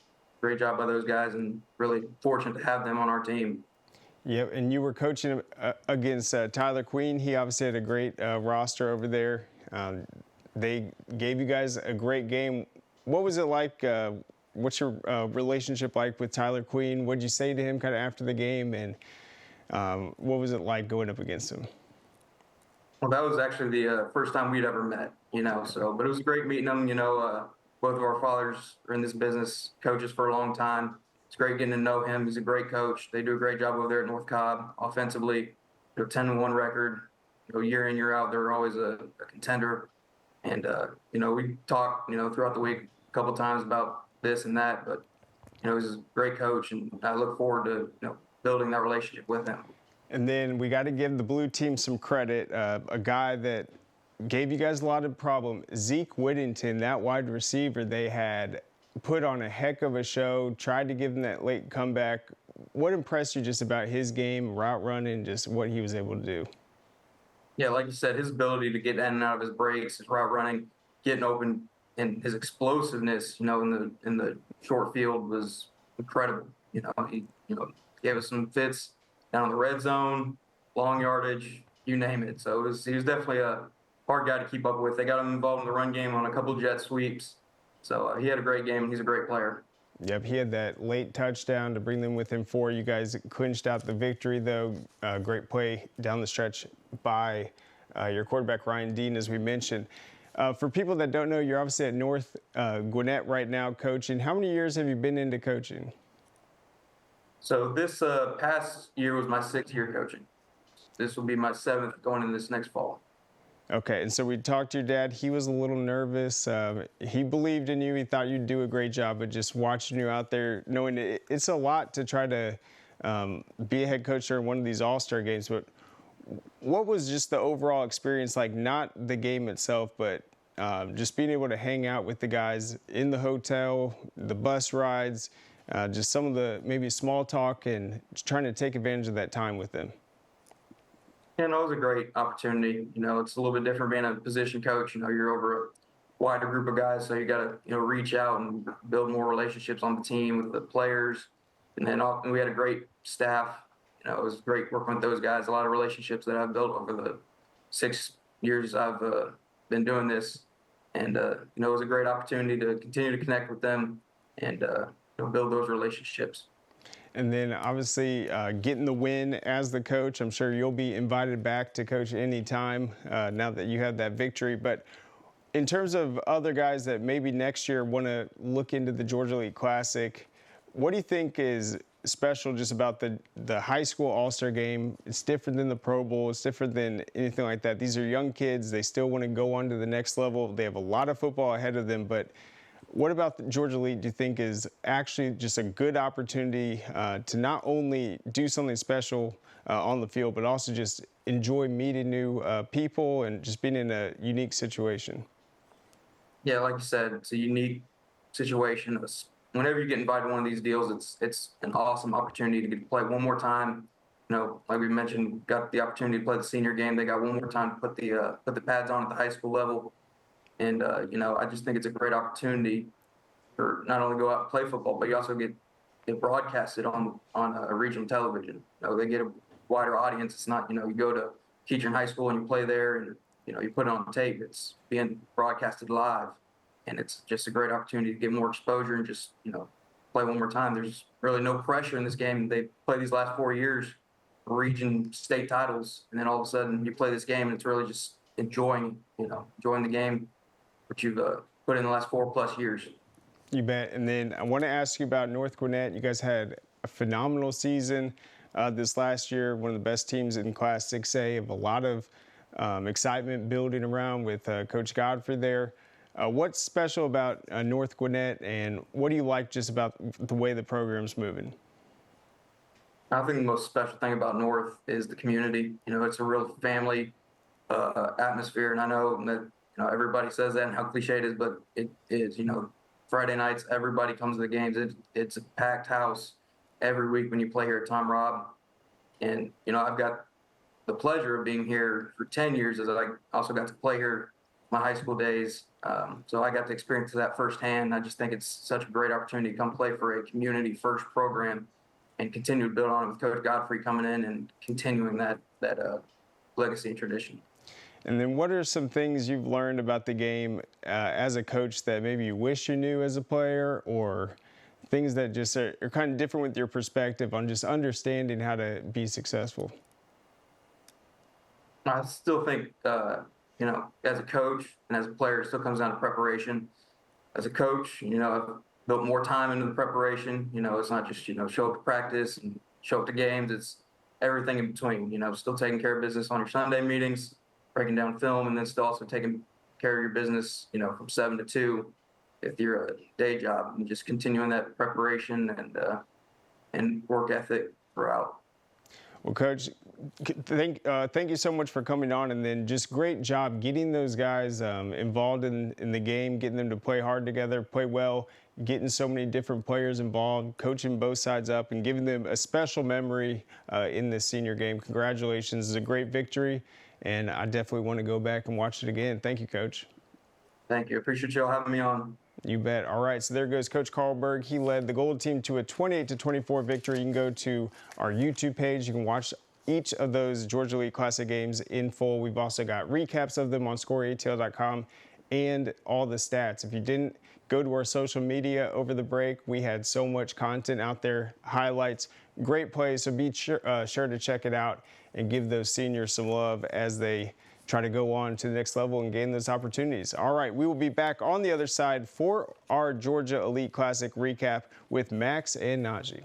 great job by those guys, and really fortunate to have them on our team. Yep, and you were coaching against Tyler Queen. He obviously had a great roster over there. They gave you guys a great game. What was it like? What's your relationship like with Tyler Queen? What did you say to him kind of after the game? And what was it like going up against him? Well, that was actually the first time we'd ever met, you know. So, but it was great meeting him. You know, both of our fathers are in this business, coaches for a long time. It's great getting to know him. He's a great coach. They do a great job over there at North Cobb offensively. They're 10-1 record. You know, year in, year out, they're always a contender. And, you know, we talked, you know, throughout the week a couple of times about this and that. But, you know, he's a great coach, and I look forward to, you know, building that relationship with him. And then we got to give the blue team some credit. A guy that gave you guys a lot of problem. Zeke Whittington, that wide receiver they had, put on a heck of a show, tried to give them that late comeback. What impressed you just about his game, route running, just what he was able to do? Yeah, like you said, his ability to get in and out of his breaks, his route running, getting open, and his explosiveness, in the short field was incredible. He gave us some fits down in the red zone, long yardage, you name it. So he was definitely a hard guy to keep up with. They got him involved in the run game on a couple of jet sweeps. So he had a great game, and he's a great player. Yep, he had that late touchdown to bring them within 4. You guys clinched out the victory, though. Great play down the stretch by your quarterback, Ryan Dean, as we mentioned. For people that don't know, you're obviously at North Gwinnett right now coaching. How many years have you been into coaching? So this past year was my 6th year coaching. This will be my 7th going into this next fall. Okay, and so we talked to your dad. He was a little nervous. He believed in you. He thought you'd do a great job, but just watching you out there, knowing it's a lot to try to be a head coach during one of these all-star games. But what was just the overall experience like, not the game itself, but just being able to hang out with the guys in the hotel, the bus rides, just some of the maybe small talk and trying to take advantage of that time with them? Yeah, no, it was a great opportunity. It's a little bit different being a position coach. You're over a wider group of guys, so you got to, reach out and build more relationships on the team with the players. And then we had a great staff. It was great working with those guys. A lot of relationships that I've built over the 6 years I've been doing this. And, it was a great opportunity to continue to connect with them and build those relationships. And then obviously getting the win as the coach, I'm sure you'll be invited back to coach any time now that you have that victory. But in terms of other guys that maybe next year want to look into the Georgia Elite Classic, what do you think is special just about the high school all-star game? It's different than the Pro Bowl. It's different than anything like that. These are young kids. They still want to go on to the next level. They have a lot of football ahead of them, but what about the Georgia Elite do you think is actually just a good opportunity to not only do something special on the field, but also just enjoy meeting new people and just being in a unique situation? Yeah, like you said, it's a unique situation. Whenever you get invited to one of these deals, it's an awesome opportunity to get to play one more time. Like we mentioned, got the opportunity to play the senior game. They got one more time to put the pads on at the high school level. And, I just think it's a great opportunity for not only go out and play football, but you also get broadcasted on a regional television. They get a wider audience. It's not, you go to Keatron High School and you play there and, you put it on tape. It's being broadcasted live. And it's just a great opportunity to get more exposure and just, play one more time. There's really no pressure in this game. They played these last 4 years, region state titles, and then all of a sudden you play this game and it's really just enjoying the game, which you've put in the last 4+ years. You bet. And then I want to ask you about North Gwinnett. You guys had a phenomenal season this last year, one of the best teams in Class 6A. Have a lot of excitement building around with Coach Godfrey there. What's special about North Gwinnett, and what do you like just about the way the program's moving? I think the most special thing about North is the community. It's a real family atmosphere, and I know that everybody says that and how cliche it is, but it is. Friday nights, everybody comes to the games. It's a packed house every week when you play here at Tom Robb. And, I've got the pleasure of being here for 10 years as I also got to play here my high school days. So I got to experience that firsthand. I just think it's such a great opportunity to come play for a community-first program and continue to build on it with Coach Godfrey coming in and continuing that legacy and tradition. And then what are some things you've learned about the game as a coach that maybe you wish you knew as a player, or things that just are kind of different with your perspective on just understanding how to be successful? I still think, as a coach and as a player, it still comes down to preparation. As a coach, I've built more time into the preparation. It's not just, show up to practice and show up to games. It's everything in between, still taking care of business on your Sunday meetings, breaking down film, and then still also taking care of your business, from 7 to 2 if you're a day job, and just continuing that preparation and work ethic throughout. Well, Coach, thank you so much for coming on, and then just great job getting those guys involved in the game, getting them to play hard together, play well, getting so many different players involved, coaching both sides up, and giving them a special memory in this senior game. Congratulations. It's a great victory, and I definitely want to go back and watch it again. Thank you, Coach. Thank you. Appreciate y'all having me on. You bet. All right, so there goes Coach Carlberg. He led the Gold team to a 28-24 victory. You can go to our YouTube page. You can watch each of those Georgia Elite Classic games in full. We've also got recaps of them on scoreatl.com and all the stats. If you didn't go to our social media over the break, we had so much content out there, highlights, great plays, so be sure to check it out and give those seniors some love as they try to go on to the next level and gain those opportunities. All right, we will be back on the other side for our Georgia Elite Classic recap with Max and Najee.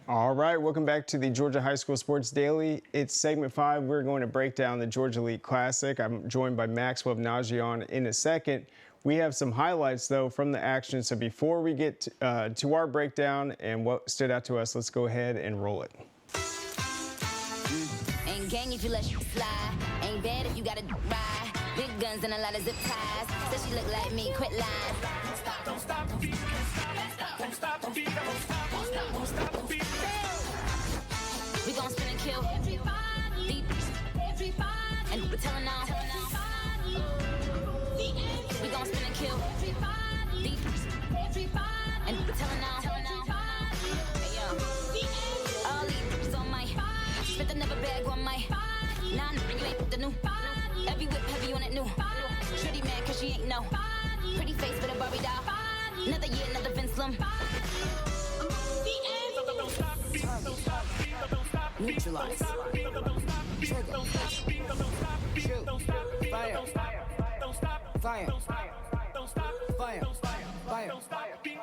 All right, welcome back to the Georgia High School Sports Daily. It's segment 5. We're going to break down the Georgia Elite Classic. I'm joined by Max. We'll have Najee on in a second. We have some highlights, though, from the action. So before we get to our breakdown and what stood out to us, let's go ahead and roll it. Ain't gang if you let you fly. Ain't bad if you got to ride. Big guns and a lot of zip ties. Says she look like me, quit lying. Don't stop, don't stop, don't stop, don't stop, don't stop, don't stop, don't stop, don't stop, don't stop. We gon' spin and kill everybody, and we're telling all. We gon' spin and kill everybody, and we're telling all. Hey yo, all these on my spit another bag on my. Nah, you ain't the new. Every whip heavy on it new. Shitty mad 'cause she ain't no pretty face with a Barbie doll. Another year, another Vince Muslim. Neutralize. Trigger. Shoot. Fire. Fire. Fire. Fire. We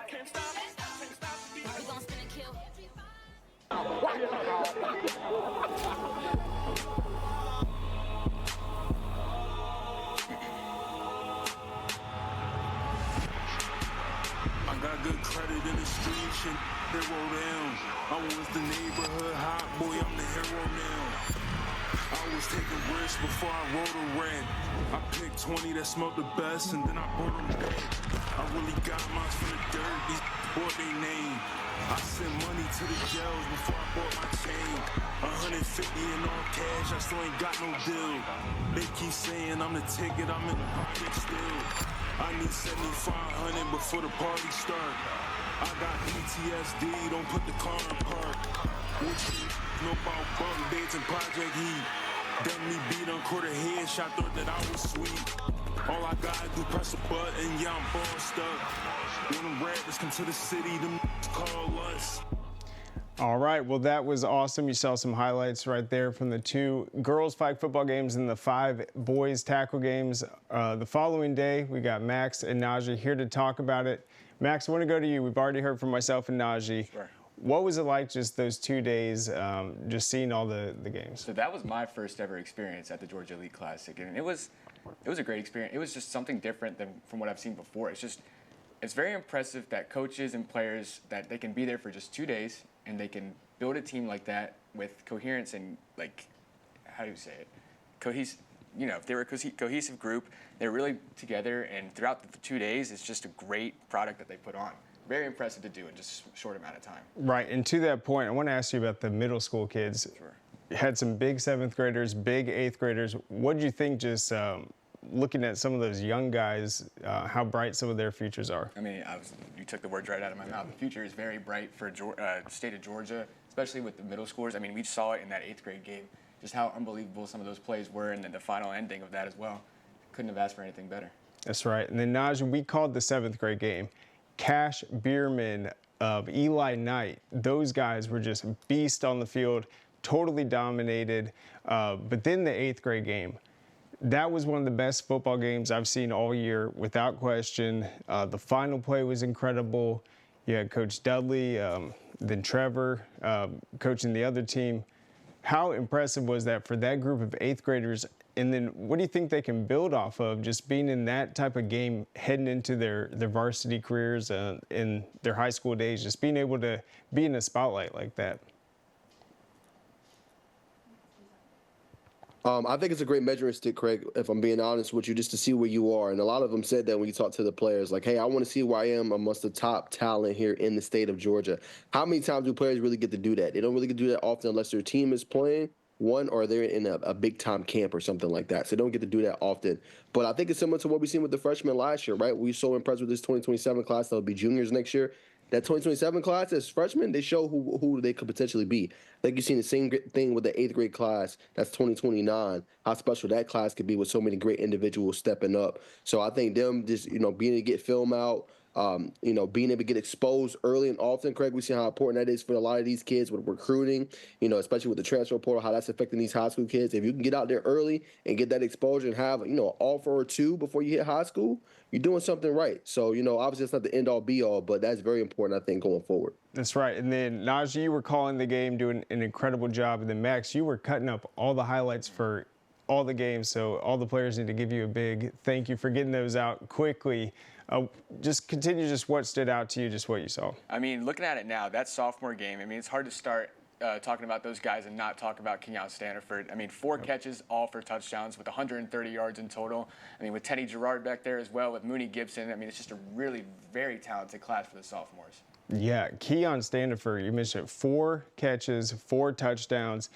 gon' spin and kill. I got good credit in the streets and hero down. I was the neighborhood hot boy, I'm the hero now. I was taking risks before I wrote a rap. I picked 20 that smelled the best and then I brought them back. I really got mine from the dirt, these bought their name. I sent money to the jails before I bought my chain. 150 in all cash, I still ain't got no deal. They keep saying I'm the ticket, I'm in the pocket still. I need 7,500 before the party start. I got PTSD, don't put the car in park. What you know about bunk beds and Project Heat? Done me beat on quarter headshot, thought that I was sweet. All I gotta do press a button, yeah, I'm bossed up. When them rappers come to the city, them call us. All right, well, that was awesome. You saw some highlights right there from the 2 girls flag football games and the 5 boys tackle games. The following day, we got Max and Najee here to talk about it. Max, I want to go to you. We've already heard from myself and Najee. Sure. What was it like just those 2 days, just seeing all the games? So that was my first ever experience at the Georgia Elite Classic, and it was a great experience. It was just something different than from what I've seen before. It's very impressive that coaches and players, that they can be there for just 2 days and they can build a team like that with coherence and, like, how do you say it? If they were a cohesive group, they're really together, and throughout the 2 days, it's just a great product that they put on. Very impressive to do in just a short amount of time. Right, and to that point, I want to ask you about the middle school kids. Sure. You had some big 7th graders, big 8th graders. What did you think just looking at some of those young guys, how bright some of their futures are? I mean, you took the words right out of my mouth. The future is very bright for the state of Georgia, especially with the middle schoolers. I mean, we saw it in that 8th grade game, just how unbelievable some of those plays were, and then the final ending of that as well. Couldn't have asked for anything better. That's right. And then, Najee, we called the 7th grade game. Cash Bierman, Eli Knight, those guys were just beasts on the field, totally dominated. But then the 8th grade game, that was one of the best football games I've seen all year, without question. The final play was incredible. You had Coach Dudley, then Trevor coaching the other team. How impressive was that for that group of 8th graders? And then what do you think they can build off of just being in that type of game heading into their varsity careers in their high school days, just being able to be in a spotlight like that? I think it's a great measuring stick, Craig, if I'm being honest with you, just to see where you are. And a lot of them said that when you talk to the players, like, hey, I want to see where I am amongst the top talent here in the state of Georgia. How many times do players really get to do that? They don't really get to do that often unless their team is playing, or they're in a big-time camp or something like that. So they don't get to do that often. But I think it's similar to what we've seen with the freshmen last year, right? We were so impressed with this 2027 class. They'll be juniors next year. That 2027 class as freshmen, they show who they could potentially be. I think you've seen the same thing with the 8th grade class. That's 2029. How special that class could be with so many great individuals stepping up. So I think them just, being able to get film out, being able to get exposed early and often, Craig, we see how important that is for a lot of these kids with recruiting, especially with the transfer portal, how that's affecting these high school kids. If you can get out there early and get that exposure and have, an offer or two before you hit high school, you're doing something right. So, obviously it's not the end all be all, but that's very important, I think, going forward. That's right. And then, Najee, you were calling the game, doing an incredible job. And then, Max, you were cutting up all the highlights for all the games. So all the players need to give you a big thank you for getting those out quickly. Just continue just what stood out to you, just what you saw. I mean, looking at it now, that sophomore game, it's hard to start talking about those guys and not talk about Kenyon Staniford. 4 catches, all for touchdowns with 130 yards in total. With Teddy Gerard back there as well, with Mooney Gibson. It's just a really very talented class for the sophomores. Yeah, Kenyon Staniford, you mentioned 4 catches, 4 touchdowns.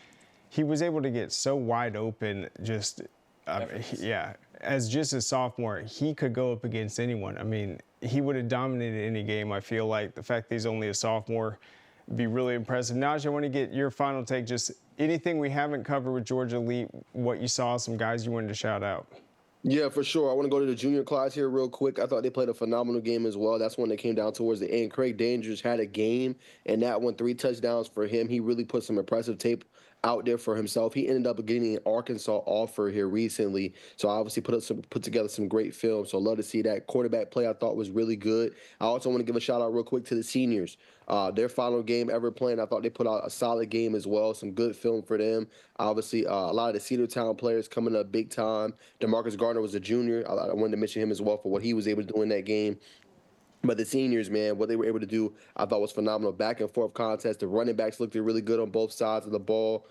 He was able to get so wide open, as just a sophomore, he could go up against anyone. He would have dominated any game, I feel like. The fact that he's only a sophomore would be really impressive. Najee, I want to get your final take. Just anything we haven't covered with Georgia Elite, what you saw, some guys you wanted to shout out. Yeah, for sure. I want to go to the junior class here real quick. I thought they played a phenomenal game as well. That's when they came down towards the end. Craig Dandridge had a game, and that one 3 touchdowns for him. He really put some impressive tape out there for himself. He ended up getting an Arkansas offer here recently, so obviously put together some great film. So I love to see that. Quarterback play I thought was really good. I also want to give a shout out real quick to the seniors. Their final game ever playing, I thought they put out a solid game as well. Some good film for them. Obviously, a lot of the Cedartown players coming up big time. DeMarcus Gardner was a junior. I wanted to mention him as well for what he was able to do in that game. But the seniors, man, what they were able to do, I thought was phenomenal. Back and forth contest. The running backs looked really good on both sides of the ball.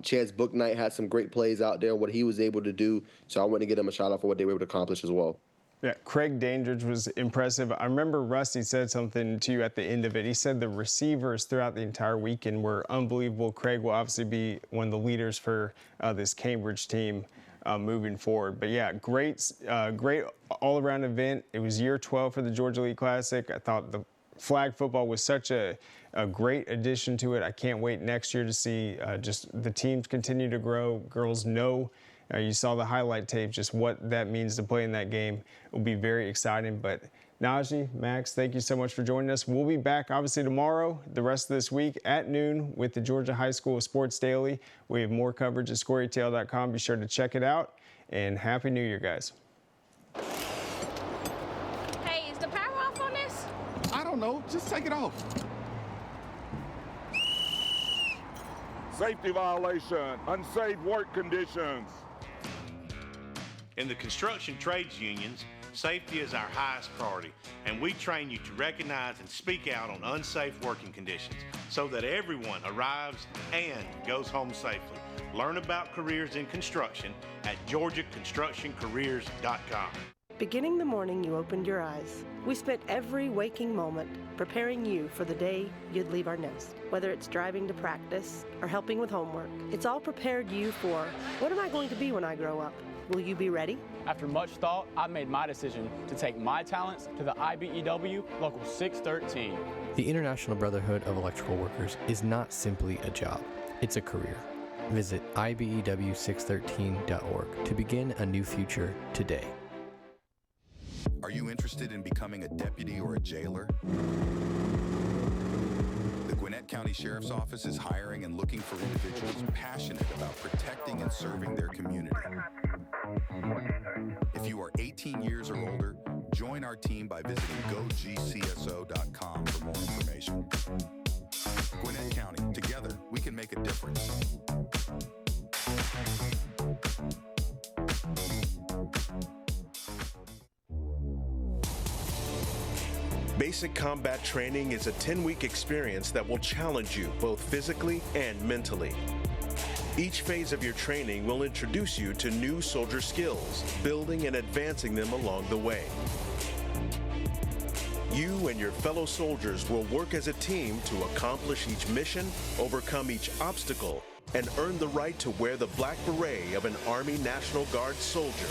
Chance Booknight had some great plays out there, what he was able to do. So I want to give them a shout out for what they were able to accomplish as well. Yeah, Craig Dandridge was impressive. I remember Rusty said something to you at the end of it. He said the receivers throughout the entire weekend were unbelievable. Craig will obviously be one of the leaders for this Cambridge team moving forward. But yeah, great all-around event. It was year 12 for the Georgia Elite Classic. I thought the flag football was such a great addition to it. I can't wait next year to see just the teams continue to grow. Girls know. You saw the highlight tape, just what that means to play in that game. It will be very exciting. But Najee, Max, thank you so much for joining us. We'll be back, obviously, tomorrow, the rest of this week at noon with the Georgia High School Sports Daily. We have more coverage at scoreatail.com. Be sure to check it out. And Happy New Year, guys. Hey, is the power off on this? I don't know. Just take it off. Safety violation, unsafe work conditions. In the construction trades unions, safety is our highest priority, and we train you to recognize and speak out on unsafe working conditions so that everyone arrives and goes home safely. Learn about careers in construction at georgiaconstructioncareers.com. Beginning the morning you opened your eyes, we spent every waking moment preparing you for the day you'd leave our nest. Whether it's driving to practice or helping with homework, it's all prepared you for, what am I going to be when I grow up? Will you be ready? After much thought, I made my decision to take my talents to the IBEW Local 613. The International Brotherhood of Electrical Workers is not simply a job, it's a career. Visit IBEW613.org to begin a new future today. Are you interested in becoming a deputy or a jailer? The Gwinnett County Sheriff's Office is hiring and looking for individuals passionate about protecting and serving their community. If you are 18 years or older, join our team by visiting gogcso.com for more information. Gwinnett County, together we can make a difference. Basic combat training is a 10-week experience that will challenge you both physically and mentally. Each phase of your training will introduce you to new soldier skills, building and advancing them along the way. You and your fellow soldiers will work as a team to accomplish each mission, overcome each obstacle, and earn the right to wear the black beret of an Army National Guard soldier.